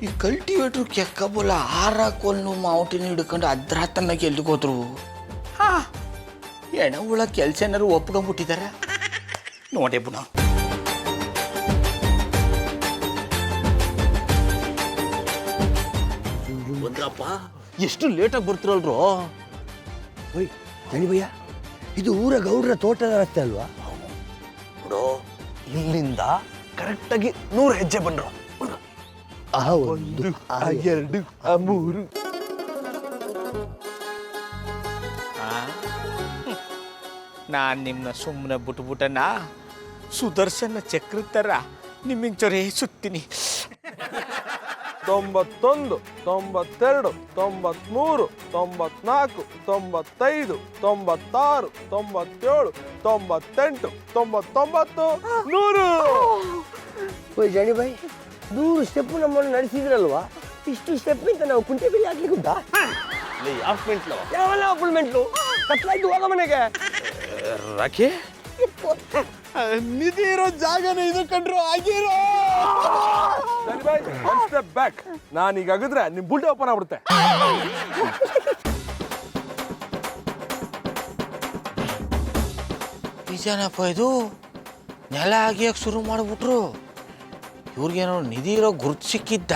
ಈ ಕಲ್ಟಿವೇಟ್ರು ಕೆಕ್ಕಬೋಲ ಆರಾಕೊಲ್ಲು ಮಾವುಟಿನ ಹಿಡ್ಕೊಂಡು ಅದ್ರ ತನ್ನಕ್ಕೆ ಎಲ್ಲಿಗೋದ್ರು ಎಣ ಹುಳ ಕೆಲಸ ಏನಾರು ಒಪ್ಕೊಂಡ್ಬಿಟ್ಟಿದಾರ ನೋಡೇ ಬುಣ. ಬಂದ್ರಪ್ಪ, ಎಷ್ಟು ಲೇಟಾಗಿ ಬರ್ತಿರಲ್ರು? ಓಯ್ ಭಯ್ಯ, ಇದು ಊರ ಗೌಡ್ರ ತೋಟದ ರಸ್ತೆ ಅಲ್ವಾ? ನೋಡು, ಇಲ್ಲಿಂದ ಕರೆಕ್ಟಾಗಿ 100 ಹೆಜ್ಜೆ ಬಂದ್ರು. 1 2 3 ನಾನು ನಿಮ್ಮನ್ನ ಸುಮ್ಮನೆ ಬಿಟ್ಬಿಟ್ಟನ ಸುದರ್ಶನ ಚಕ್ರ ಥರ ನಿಮ್ಮಿಂಚೊರೇ ಸುತ್ತೀನಿ. 91 92 93 94 95 96 97 98 99 100. ಓಯ್ ಜಾಣಿ ಬಾಯ್, 100 ಸ್ಟೆಪ್ ನಮ್ಮನ್ನು ನಡೆಸಿದ್ರಲ್ವಾ? ಇಷ್ಟು ಸ್ಟೆಪ್ ನಿಂತ ನಾವು ಕುಂಟೆ ಬಿಲ್ಲಿ ಹಾಕ್ಲಿಕ್ಕೆ ಉಂಟಾ? ಯಾವಲ್ಲ ಫುಲ್ ಮೆಂಟ್ಲು ಕತ್ಲಾಯ್ತು, ಹೋಗ ಮನೆಗೆ. ರಾಕಿ, ನಿಧಿ ಇರೋ ಜಾಗನೇ ಇದು ಕಂಡ್ರು ಆಗಿರೋ. One step back. ನಾನೀಗ ಆಗಿದ್ರೆ ನಿಮ್ ಬುಲ್ಡೆ ಓಪನ್ ಆಗ್ಬಿಡುತ್ತೆ. ನಿಜನಪ್ಪ, ಇದು ನೆಲ ಆಗಿಯಕ್ಕೆ ಶುರು ಮಾಡಿಬಿಟ್ರು. ಇವ್ರಿಗೇನೋ ನಿಧಿ ಇರೋ ಗುರ್ತು ಸಿಕ್ಕಿದ್ದ.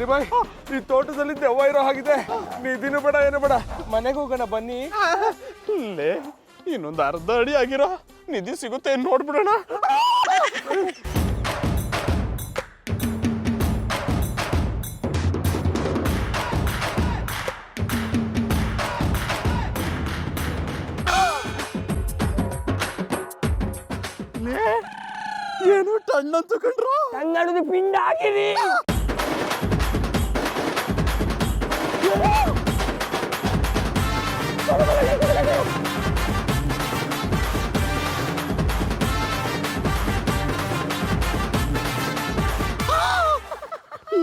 ಬಾಯ್, ಈ ತೋಟದಲ್ಲಿ ದೆವ್ವ ಇರೋ ಹಾಗಿದೆ. ನಿಧಿನೂ ಬೇಡ, ಏನು ಬೇಡ, ಮನೆಗೆ ಹೋಗೋಣ ಬನ್ನಿ. ಇಲ್ಲೇ ಇನ್ನೊಂದು ಅರ್ಧ ಅಡಿ ಆಗಿರೋ ನಿಧಿ ಸಿಗುತ್ತೆ, ನೋಡ್ಬಿಡೋಣ. ಏನು ಟಣ್ಣ ತಗೊಂಡ್ರು? ಕನ್ನಡದ ಪಿಂಡ ಹಾಕಿರಿ.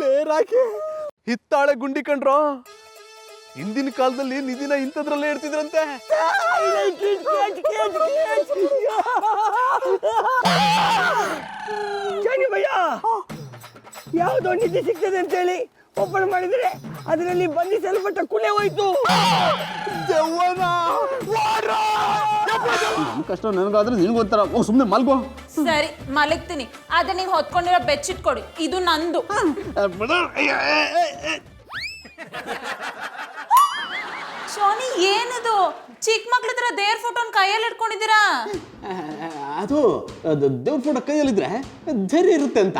ಲೇರಾಕಿ ಹಿತ್ತಾಳೆ ಗುಂಡಿ ಕಂಡ್ರು. ಹಿಂದಿನ ಕಾಲದಲ್ಲಿ ನಿಧಿನ ಇಂಥದ್ರಲ್ಲೇ ಇಡ್ತಿದ್ರಂತೆ. ಜಾಣಿ ಭಯ್ಯ, ಯಾವುದೋ ನಿಧಿ ಸಿಗ್ತದೆ ಅಂತ ಹೇಳಿ ಓಪನ್ ಮಾಡಿದ್ರೆ ಅದರಲ್ಲಿ ಬಂಧಿಸಲ್ಪಟ್ಟ ಕುಳೆ ಹೋಯ್ತು. ನಮ್ಮ ಕಷ್ಟ ನನಗಾದ್ರೆ ನಿನ್ಗೆ ಗೊತ್ತಾರ. ಸುಮ್ಮನೆ ಮಲ್ಗೋ. ಸರಿ ಮಲಗ್ತೀನಿ, ಆದ್ರೆ ನೀವು ಹೊತ್ಕೊಂಡಿರೋ ಬೆಡ್ಶೀಟ್ ಕೊಡಿ, ಇದು ನಂದು. ಸೋನಿ, ಏನದು ಚಿಕ್ಕ ಮಕ್ಳ ಹತ್ರ ದೇವ್ರ ಫೋಟೋನ ಕೈಯಲ್ಲಿ ಇಟ್ಕೊಂಡಿದ್ದೀರಾ? ಅದು ದೇವ್ರ ಫೋಟೋ ಕೈಯಲ್ಲಿದ್ರೆ ಧೈರ್ಯ ಇರುತ್ತೆ ಅಂತ.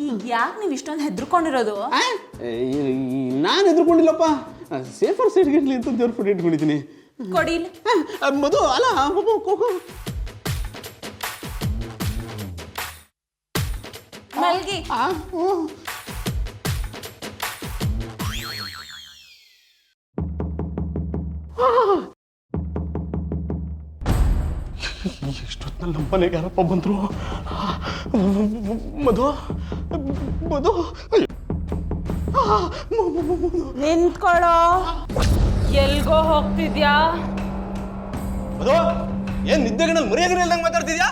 ಈಗ ಯಾಕೆ ನೀವು ಇಷ್ಟೊಂದು ಹೆದರ್ಕೊಂಡಿರೋದು? ನಾನು ಹೆದರ್ಕೊಂಡಿಲ್ಲಪ್ಪ, ಸೇಫರ್ ಸೈಡ್ಗೆ ಇರ್ಲಿ ಅಂತ ದೇವ್ರ ಫೋಟೋ ಇಟ್ಕೊಂಡಿದ್ದೀನಿ. ಕೊಡಿ. ಮಧು, ಅಲ್ಲ ಮಲ್ಗಿ. ಎಷ್ಟೊತ್ತಲ್ಲಿ ನಮ್ಮ ಮನೆಗೆ ಯಾರಪ್ಪ ಬಂದ್ರು? ಮಧು, ಮಧು, ನಿಂತ್ಕೊಳ್ಳೋ. ಎಲ್ಗೋ ಹೋಗ್ತಿದ್ಯಾ? ಮಧು, ಏನ್ ನಿದ್ದೆಗಣ್ಣಲ್ಲಿ ಮರ್ಯಾದೆ ಇಲ್ದಂಗೆ ಮಾತಾಡ್ತಿದ್ಯಾ?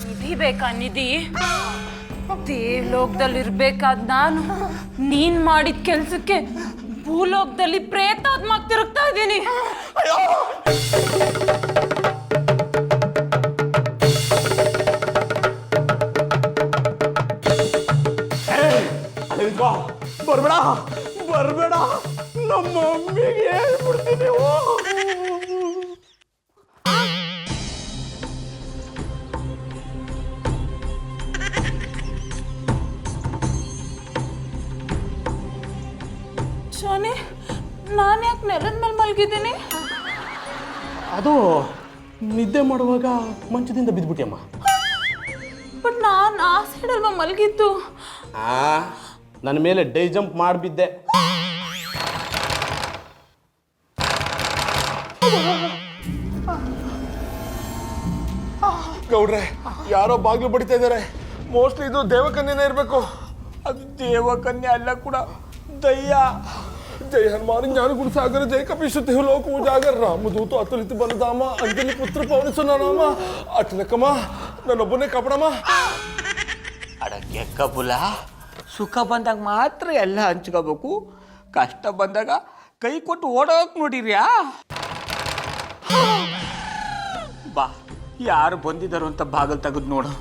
ನಿಧಿ ಬೇಕಾ? ನಿಧಿ ದೇವ್ಲೋಕದಲ್ಲಿ ಇರ್ಬೇಕಾದ್ ನಾನು ನೀನ್ ಮಾಡಿದ ಕೆಲ್ಸಕ್ಕೆ ಭೂಲೋಕದಲ್ಲಿ ಪ್ರೇತಾತ್ಮಕ್ ತಿರುಗ್ತಾ ಇದ್ದೀನಿ. ಬರ್ಬೇಡ, ಬರ್ಬೇಡ, ನಮ್ಮ ಮಮ್ಮಿಗೆ ಹೇಳ್ಬಿಡ್ತೀನಿ. ಶೋನಿ, ನಾನು ಯಾಕೆ ನೆಲದ ಮೇಲೆ ಮಲಗಿದ್ದೀನಿ? ಅದು ನಿದ್ದೆ ಮಾಡುವಾಗ ಮಂಚದಿಂದ ಬಿದ್ದುಬಿಟ್ಟಿಯಮ್ಮ. ಬಟ್ ನಾನು ಆ ಸೈಡಲ್ವಾ ಮಲಗಿದ್ದು? ನನ್ನ ಮೇಲೆ ಡೈ ಜಂಪ್ ಮಾಡಿಬಿದ್ದೆ. ಗೌಡ್ರೆ, ಯಾರೋ ಬಾಗಿಲು ಬಡಿತಾ ಇದ್ದಾರೆ. ಮೋಸ್ಟ್ಲಿ ಇದು ದೇವಕನ್ಯನೇ ಇರಬೇಕು. ಅದು ದೇವಕನ್ಯೆ ಅಲ್ಲ ಕೂಡ, ದಯ್ಯ. जय हनुमान ज्ञान गुण सागर जय कपीश तिहु लोक उजागर रामदूत अतुलित बलधामा अंजलि पुत्र पवन सुनामा अठनकमा नನ್ನೊಬ್ಬನೇ ಕಪಡಮ್ಮ ಅಡಕ್ಕೆ ಕಬುಲ ಸುಖ ಬಂದಾಗ ಮಾತ್ರ ಎಲ್ಲ ಹಂಚ್ಕೋಬೇಕು, ಕಷ್ಟ ಬಂದಾಗ ಕೈ ಕೊಟ್ಟು ಓಡೋಕ್ ನೋಡಿರ್ಯಾ? ಬಾ, ಯಾರು ಬಂದಿದ್ದಾರೋ ಅಂತ ಬಾಗಲ್ ತೆಗೆದು ನೋಡು.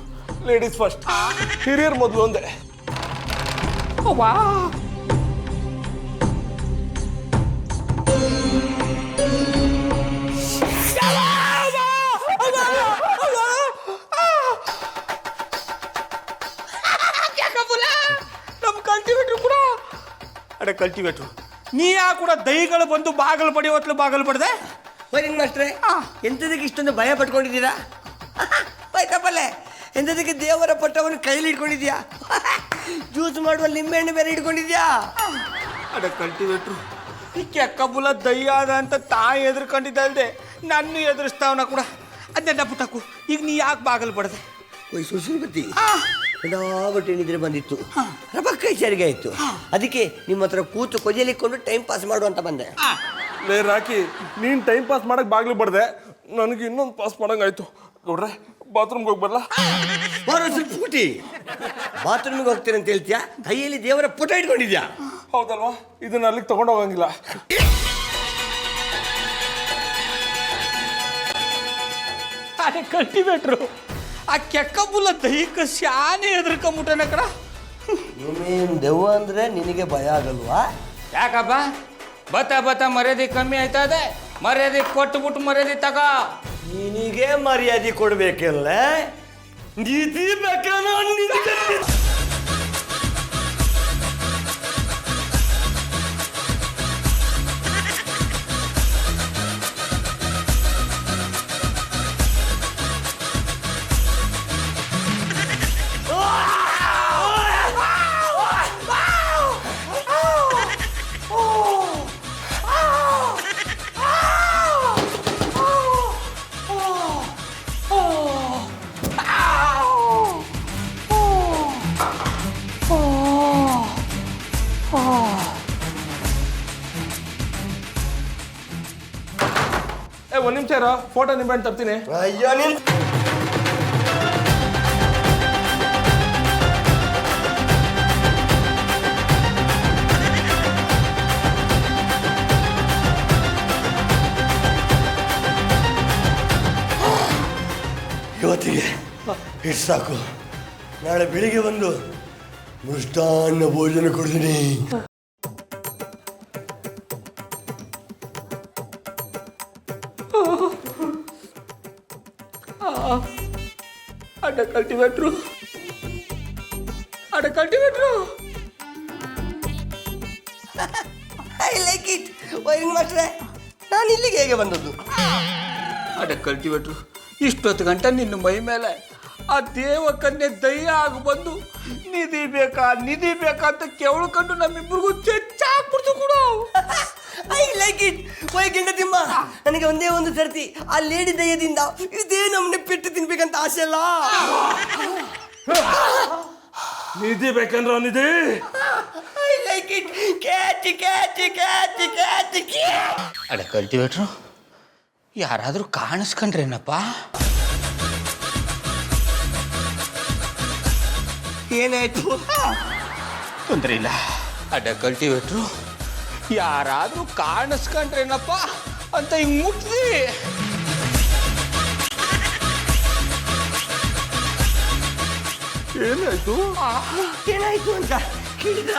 ಲೇಡೀಸ್ ಫಸ್ಟ್, ಹಿರಿಯರ್ ಮೊದಲು ಒಂದೇ. ವಾ ಅಡ ಕಲ್ಟಿವೇಟ್ರು, ನೀ ಯಾ ಕೂಡ ದೈಗಳು ಬಂದು ಬಾಗಲು ಪಡಿ ಹೊತ್ಲು ಬಾಗಲು ಪಡ್ದೆ? ವೈರಿಂಗ್ ಮಾಸ್ಟ್ರೆ, ಎಂಥದಕ್ಕೆ ಇಷ್ಟೊಂದು ಭಯ ಪಟ್ಕೊಂಡಿದ್ದೀರಾ? ಆಯ್ತಪ್ಪಲ್ಲೇ, ಎಂಥದಕ್ಕೆ ದೇವರ ಪಟ್ಟವನ್ನು ಕೈಲಿ ಇಟ್ಕೊಂಡಿದ್ಯಾ? ಜ್ಯೂಸ್ ಮಾಡುವ ನಿಂಬೆಹಣ್ಣು ಬೇರೆ ಇಟ್ಕೊಂಡಿದ್ಯಾ? ಅಡ ಕಲ್ಟಿವೇಟ್ರು, ಈ ಕೆಕ್ಕಬುಲ ದಯ್ಯಾದ ಅಂತ ತಾಯಿ ಎದುರ್ಕೊಂಡಿದ್ದಲ್ದೆ ನನ್ನ ಎದುರಿಸ್ತಾವನ ಕೂಡ. ಅದನ್ನ ಪುಟ್ಟಕ್ಕು, ಈಗ ನೀ ಯಾಕೆ ಬಾಗಲು ಪಡ್ದೆ? ಓಯ್ ಸುಶ್ರೀಪತಿ, ಬಟ್ಟೆ ನಿದ್ರೆ ಬಂದಿತ್ತು, ರಬಕ್ಕೈ ಸರಿಗೆ ಆಯಿತು. ಅದಕ್ಕೆ ನಿಮ್ಮ ಹತ್ರ ಕೂತು ಕೊಜಲಿಕ್ಕೊಂಡು ಟೈಮ್ ಪಾಸ್ ಮಾಡುವಂತ ಬಂದೆ. ಲೇ ರಾಕಿ, ನೀನ್ ಟೈಮ್ ಪಾಸ್ ಮಾಡಕ್ ಬಾಗ್ಲು ಬಡ್ದೆ, ನನಗೆ ಇನ್ನೊಂದು ಪಾಸ್ ಮಾಡಂಗಾಯ್ತು. ನೋಡ್ರೆ, ಬಾತ್ರೂಮ್ಗೆ ಹೋಗಿ ಬರಲ್ಲ? ಸ್ವಲ್ಪ ಪುಟಿ, ಬಾತ್ರೂಮಿಗೆ ಹೋಗ್ತೀರ ಅಂತ ಹೇಳ್ತೀಯಾ? ಕೈಯಲ್ಲಿ ದೇವರ ಪುಟ ಇಟ್ಕೊಂಡಿದ್ಯಾ? ಹೌದಲ್ವಾ? ಇದನ್ನ ಅಲ್ಲಿಗೆ ತಗೊಂಡು ಹೋಗಂಗಿಲ್ಲ. ಅದೇ ಕಲ್ಟಿವೇಟ್ರು, ಆ ಕೆಕ್ಕಬುಲ ದೈಹಿಕ ಶಾನೆ ಎದುರ್ಕೊಂಬಿಟ್ಟನ ಕಡ. ನೀನೇನು ದೆವ್ವ ಅಂದ್ರೆ ನಿನಗೆ ಭಯ ಆಗಲ್ವಾ? ಯಾಕಪ್ಪ ಬತ್ತ ಮರ್ಯಾದೆ ಕಮ್ಮಿ ಆಯ್ತಾ ಇದೆ? ಮರ್ಯಾದೆ ಕೊಟ್ಟುಬಿಟ್ಟು ಮರ್ಯಾದೆ ತಗ. ನಿನಗೆ ಮರ್ಯಾದೆ ಕೊಡ್ಬೇಕಲ್ಲ, ನೀತಿ ಬೇಕಲ್ಲ ನಿನಗೆ. ಒಂದ್ ನಿಮಿಷ ಇರೋ, ಫೋಟೋ ನಿಂಬೆಹಣ್ಣು ತರ್ತೀನಿ. ಅಯ್ಯೋ ನಿನ್ ಇವತ್ತಿಗೆ ಇಷ್ಟು ಸಾಕು. ನಾಳೆ ಬೆಳಿಗ್ಗೆ ಬಂದು ಮೃಷ್ಟಾನ್ನ ಭೋಜನ ಕೊಡ್ತೀನಿ. ಅಡ cultivator, I like it. Wiring ಮಾಸ್ಟ್ರೆ, ನಾನು ಇಲ್ಲಿಗೆ ಹೇಗೆ ಬಂದದ್ದು? ಅಡ ಕಲ್ಟಿವೇಟ್ರು, ಇಷ್ಟೊತ್ತು ಗಂಟೆ ನಿನ್ನ ಮೈ ಮೇಲೆ ಆ ದೇವಕನ್ಯೆ ದಯ್ಯ ಆಗಿ ಬಂದು ನಿಧಿ ಬೇಕಾ ಅಂತ ಕೆವಳ್ಕೊಂಡು ನಮ್ಮಿಬ್ಬರಿಗೂ ಚೆಚ್ಚಾಕ್ಬಿಡ್ತು ಕೂಡ. I like it. ವೈಕೆಂಡ ತಿಮ್ಮ, ನನಗೆ ಒಂದೇ ಒಂದು ಸರ್ತಿ ಆ ಲೇಡಿ ದಯ್ಯದಿಂದ ಇದೇ ನಮ್ಮನೆ ಪೆಟ್ಟು ತಿನ್ಬೇಕಂತ ಆಸೆ ಅಲ್ಲ. ನಿಧಿ ಬೇಕಂದ್ರ ನಿಧಿ. I like it. Catch catch catch catch catch. ಅಡ ಕಲ್ಟಿವೇಟ್ರು, ಯಾರಾದರೂ ಕಾಣಿಸ್ಕೊಂಡ್ರೇನಪ್ಪ? ಏನಾಯ್ತು? ತೊಂದರೆ ಇಲ್ಲ. ಅಡ ಕಲ್ಟಿವೇಟ್ರು, ಯಾರಾದರೂ ಕಾಣಿಸ್ಕೊಂಡ್ರೇನಪ್ಪ ಅಂತ ಹಿಂಗ್ ಮುಟ್ಟಿ. ಏನಾಯ್ತು ಏನಾಯ್ತು ಅಂತ ಕೇಳಿದ?